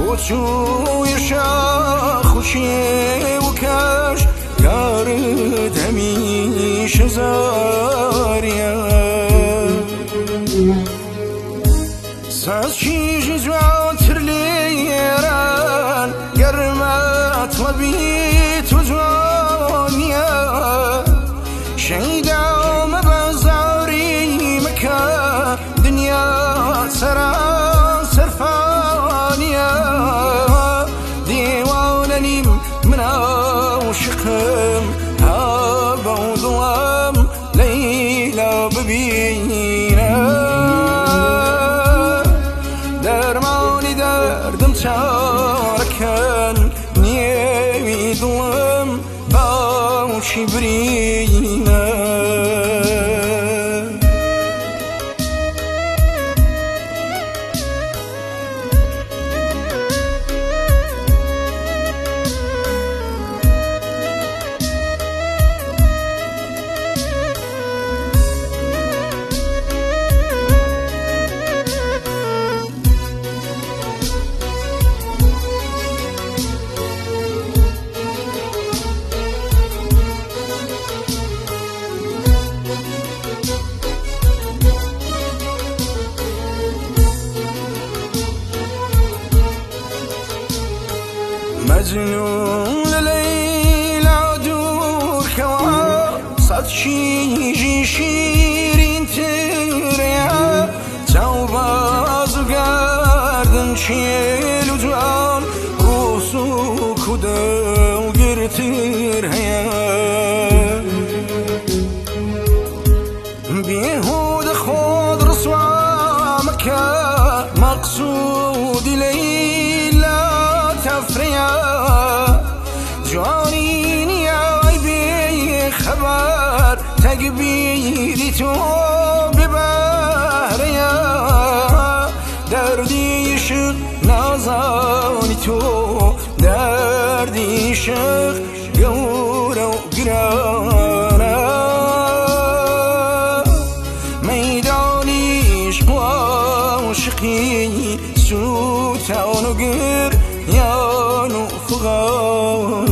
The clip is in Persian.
بوتو يشا خوشي وكاش قارد هميش زاريا ساز شيجي زواتر ليران قرمات وبيت وزوانيا شيدا ومبازاري مكا دنيا سرا سرفانيا ديوانني من عاشقم هابا وظلام ليلى ببينا درماني دردم تاركن نيمي ظلم باوشي برينا مجنون ليلى دور كوا صد شيجي شيرين تريا توباز وقاردن شيل وجوان روسو كودا وقرتر هيا بيهود خود رسوا مكا مقصود ليلى تفريا جوانيني عيبي خبر تقبيلي تو ببهريا دردي شق نازاني تو دردي شق قورا وقرانا ميداني شقوا وشقي سوتا ونقر يا نفغان